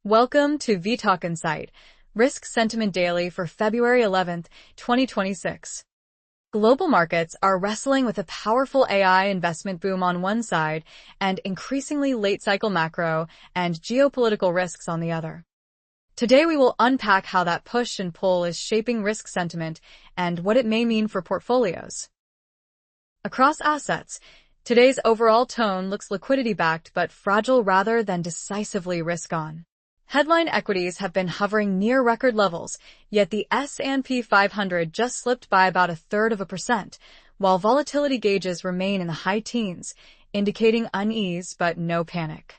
Welcome to vTalkInsight, Risk Sentiment Daily for February 11th, 2026. Global markets are wrestling with a powerful AI investment boom on one side and increasingly late-cycle macro and geopolitical risks on the other. Today we will unpack how that push and pull is shaping risk sentiment and what it may mean for portfolios. Across assets, today's overall tone looks liquidity-backed but fragile rather than decisively risk-on. Headline equities have been hovering near record levels, yet the S&P 500 just slipped by about 0.33%, while volatility gauges remain in the high teens, indicating unease but no panic.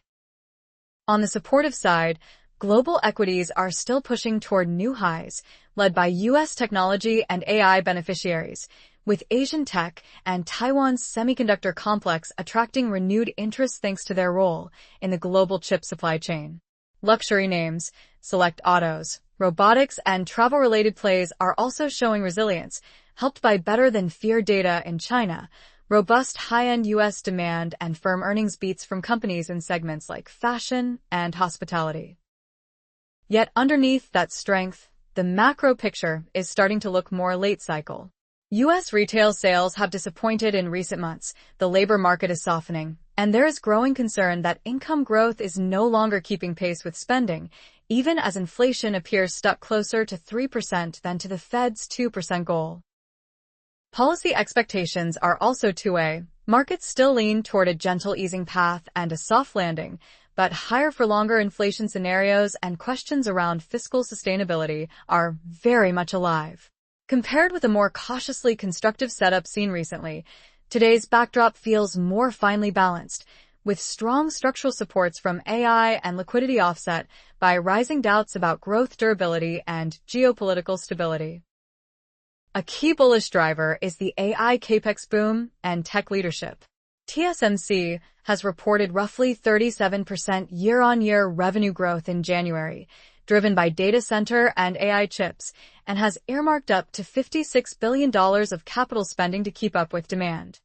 On the supportive side, global equities are still pushing toward new highs, led by U.S. technology and AI beneficiaries, with Asian tech and Taiwan's semiconductor complex attracting renewed interest thanks to their role in the global chip supply chain. Luxury names, select autos, robotics, and travel-related plays are also showing resilience, helped by better-than-feared data in China, robust high-end U.S. demand, and firm earnings beats from companies in segments like fashion and hospitality. Yet underneath that strength, the macro picture is starting to look more late-cycle. U.S. retail sales have disappointed in recent months, the labor market is softening, and there is growing concern that income growth is no longer keeping pace with spending, even as inflation appears stuck closer to 3% than to the Fed's 2% goal. Policy expectations are also two-way. Markets still lean toward a gentle easing path and a soft landing, but higher-for-longer inflation scenarios and questions around fiscal sustainability are very much alive. Compared with a more cautiously constructive setup seen recently, today's backdrop feels more finely balanced, with strong structural supports from AI and liquidity offset by rising doubts about growth durability and geopolitical stability. A key bullish driver is the AI Capex boom and tech leadership. TSMC has reported roughly 37% year-on-year revenue growth in January, driven by data center and AI chips, and has earmarked up to $56 billion of capital spending to keep up with demand.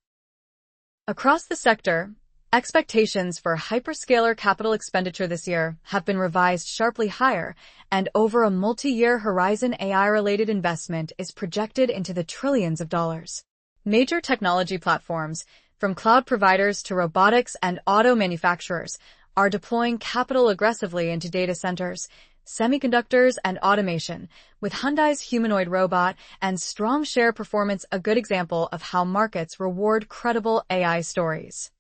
Across the sector, expectations for hyperscaler capital expenditure this year have been revised sharply higher, and over a multi-year horizon AI-related investment is projected into the trillions of dollars. Major technology platforms, from cloud providers to robotics and auto manufacturers, are deploying capital aggressively into data centers, semiconductors, and automation, with Hyundai's humanoid robot and strong share performance a good example of how markets reward credible AI stories.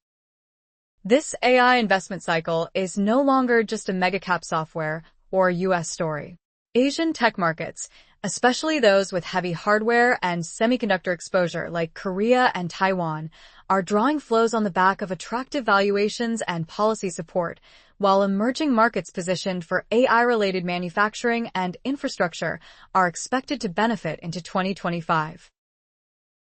This AI investment cycle is no longer just a mega-cap software or U.S. story. Asian tech markets, especially those with heavy hardware and semiconductor exposure like Korea and Taiwan, are drawing flows on the back of attractive valuations and policy support, while emerging markets positioned for AI-related manufacturing and infrastructure are expected to benefit into 2025.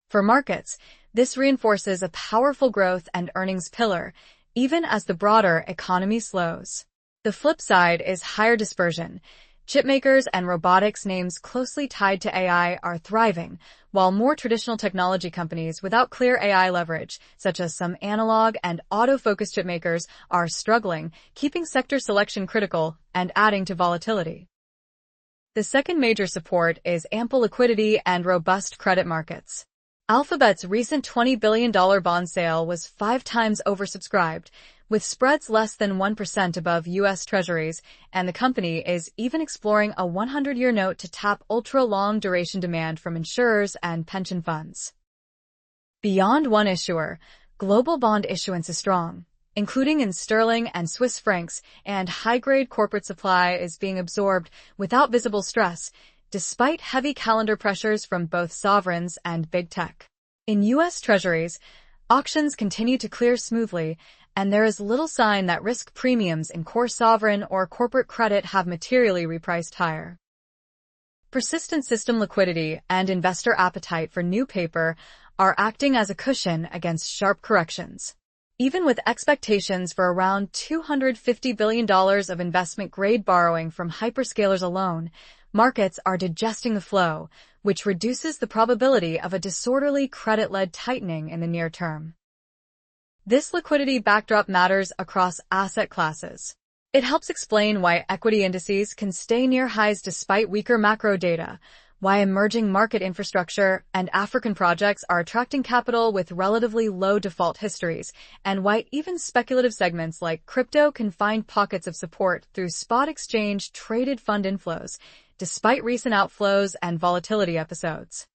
For markets, this reinforces a powerful growth and earnings pillar, even as the broader economy slows. The flip side is higher dispersion. Chipmakers and robotics names closely tied to AI are thriving, while more traditional technology companies without clear AI leverage, such as some analog and auto-focused chipmakers, are struggling, keeping sector selection critical and adding to volatility. The second major support is ample liquidity and robust credit markets. Alphabet's recent $20 billion bond sale was 5 times oversubscribed, with spreads less than 1% above U.S. Treasuries, and the company is even exploring a 100-year note to tap ultra-long duration demand from insurers and pension funds. Beyond one issuer, global bond issuance is strong, including in sterling and Swiss francs, and high-grade corporate supply is being absorbed without visible stress, despite heavy calendar pressures from both sovereigns and big tech. In U.S. Treasuries, auctions continue to clear smoothly, and there is little sign that risk premiums in core sovereign or corporate credit have materially repriced higher. Persistent system liquidity and investor appetite for new paper are acting as a cushion against sharp corrections. Even with expectations for around $250 billion of investment-grade borrowing from hyperscalers alone, markets are digesting the flow, which reduces the probability of a disorderly credit-led tightening in the near term. This liquidity backdrop matters across asset classes. It helps explain why equity indices can stay near highs despite weaker macro data, why emerging market infrastructure and African projects are attracting capital with relatively low default histories, and why even speculative segments like crypto can find pockets of support through spot exchange traded fund inflows, despite recent outflows and volatility episodes.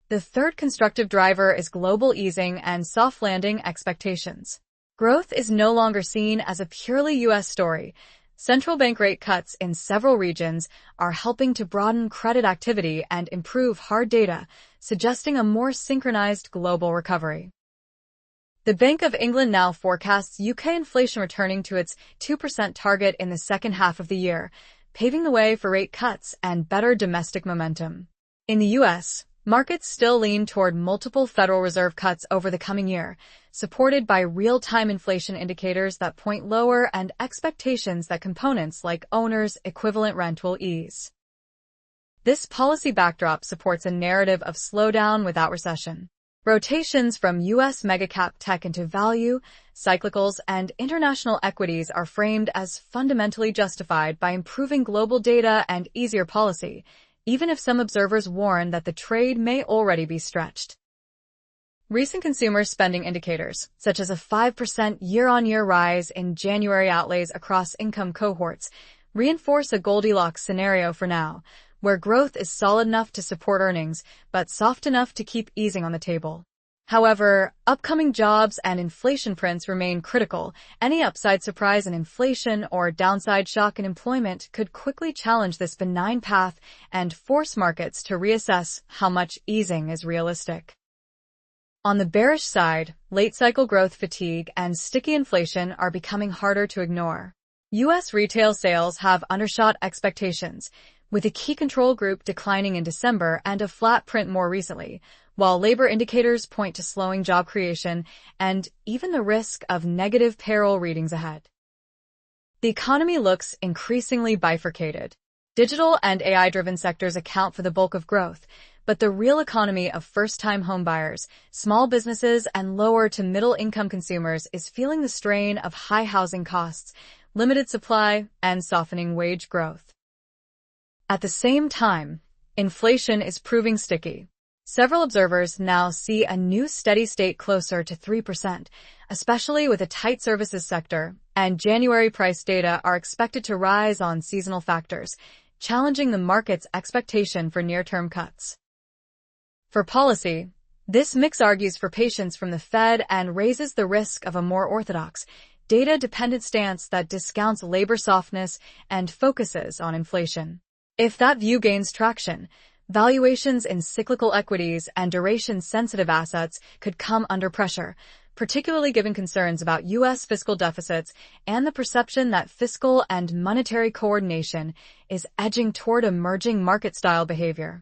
The third constructive driver is global easing and soft landing expectations. Growth is no longer seen as a purely U.S. story. Central bank rate cuts in several regions are helping to broaden credit activity and improve hard data, suggesting a more synchronized global recovery. The Bank of England now forecasts UK inflation returning to its 2% target in the second half of the year, paving the way for rate cuts and better domestic momentum. In the U.S., markets still lean toward multiple Federal Reserve cuts over the coming year, supported by real-time inflation indicators that point lower and expectations that components like owners' equivalent rent will ease. This policy backdrop supports a narrative of slowdown without recession. Rotations from U.S. megacap tech into value, cyclicals, and international equities are framed as fundamentally justified by improving global data and easier policy, even if some observers warn that the trade may already be stretched. Recent consumer spending indicators, such as a 5% year-on-year rise in January outlays across income cohorts, reinforce a Goldilocks scenario for now, where growth is solid enough to support earnings, but soft enough to keep easing on the table. However, upcoming jobs and inflation prints remain critical. Any upside surprise in inflation or downside shock in employment could quickly challenge this benign path and force markets to reassess how much easing is realistic. On the bearish side, late-cycle growth fatigue and sticky inflation are becoming harder to ignore. U.S. retail sales have undershot expectations, with a key control group declining in December and a flat print more recently, while labor indicators point to slowing job creation and even the risk of negative payroll readings ahead. The economy looks increasingly bifurcated. Digital and AI-driven sectors account for the bulk of growth, but the real economy of first-time homebuyers, small businesses, and lower to middle-income consumers is feeling the strain of high housing costs, limited supply, and softening wage growth. At the same time, inflation is proving sticky. Several observers now see a new steady state closer to 3%, especially with a tight services sector, and January price data are expected to rise on seasonal factors, challenging the market's expectation for near-term cuts. For policy, this mix argues for patience from the Fed and raises the risk of a more orthodox, data-dependent stance that discounts labor softness and focuses on inflation. If that view gains traction, valuations in cyclical equities and duration-sensitive assets could come under pressure, particularly given concerns about U.S. fiscal deficits and the perception that fiscal and monetary coordination is edging toward emerging market-style behavior.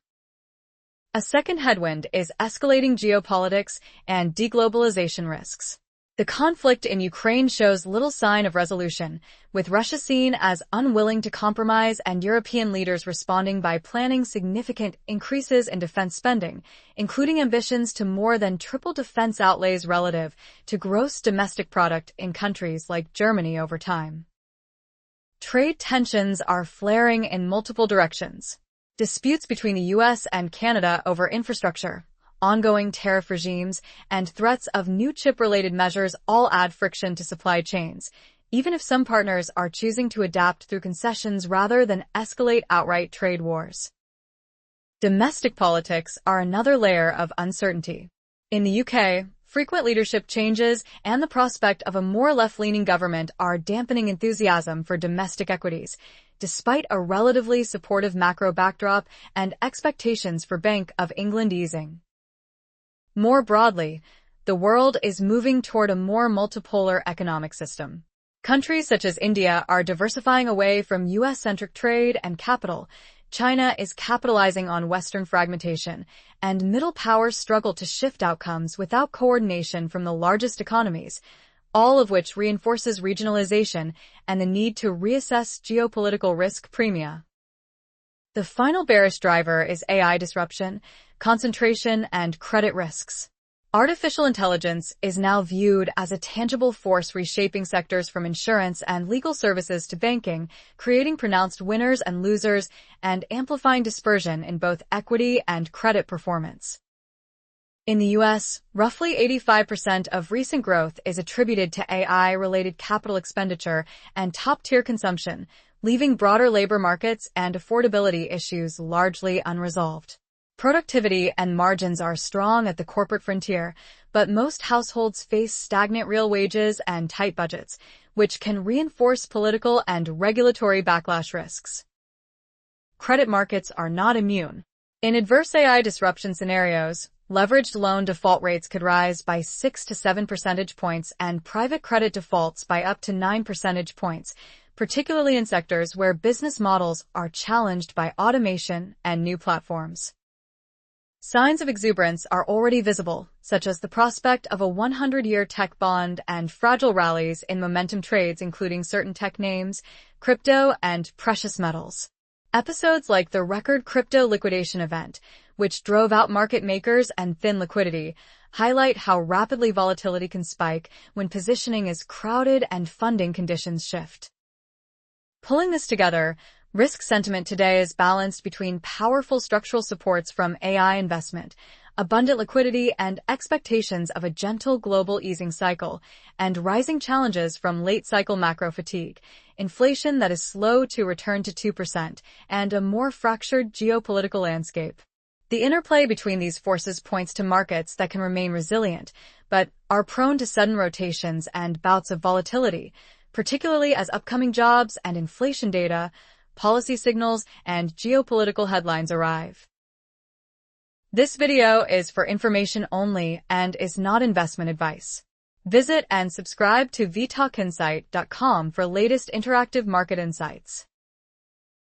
A second headwind is escalating geopolitics and de-globalization risks. The conflict in Ukraine shows little sign of resolution, with Russia seen as unwilling to compromise and European leaders responding by planning significant increases in defense spending, including ambitions to more than triple defense outlays relative to gross domestic product in countries like Germany over time. Trade tensions are flaring in multiple directions. Disputes between the U.S. and Canada over infrastructure, ongoing tariff regimes, and threats of new chip-related measures all add friction to supply chains, even if some partners are choosing to adapt through concessions rather than escalate outright trade wars. Domestic politics are another layer of uncertainty. In the UK, frequent leadership changes and the prospect of a more left-leaning government are dampening enthusiasm for domestic equities, despite a relatively supportive macro backdrop and expectations for Bank of England easing. More broadly, the world is moving toward a more multipolar economic system. Countries such as India are diversifying away from U.S.-centric trade and capital. China is capitalizing on Western fragmentation, and middle powers struggle to shift outcomes without coordination from the largest economies, all of which reinforces regionalization and the need to reassess geopolitical risk premia. The final bearish driver is AI disruption, concentration, and credit risks. Artificial intelligence is now viewed as a tangible force reshaping sectors from insurance and legal services to banking, creating pronounced winners and losers and amplifying dispersion in both equity and credit performance. In the U.S., roughly 85% of recent growth is attributed to AI-related capital expenditure and top-tier consumption, leaving broader labor markets and affordability issues largely unresolved. Productivity and margins are strong at the corporate frontier, but most households face stagnant real wages and tight budgets, which can reinforce political and regulatory backlash risks. Credit markets are not immune. In adverse AI disruption scenarios, leveraged loan default rates could rise by 6 to 7 percentage points and private credit defaults by up to 9 percentage points, particularly in sectors where business models are challenged by automation and new platforms. Signs of exuberance are already visible, such as the prospect of a 100-year tech bond and fragile rallies in momentum trades including certain tech names, crypto, and precious metals. Episodes like the record crypto liquidation event, which drove out market makers and thin liquidity, highlight how rapidly volatility can spike when positioning is crowded and funding conditions shift. Pulling this together, risk sentiment today is balanced between powerful structural supports from AI investment, abundant liquidity and expectations of a gentle global easing cycle, and rising challenges from late-cycle macro fatigue, inflation that is slow to return to 2%, and a more fractured geopolitical landscape. The interplay between these forces points to markets that can remain resilient, but are prone to sudden rotations and bouts of volatility, particularly as upcoming jobs and inflation data, policy signals, and geopolitical headlines arrive. This video is for information only and is not investment advice. Visit and subscribe to vTalkInsight.com for latest interactive market insights.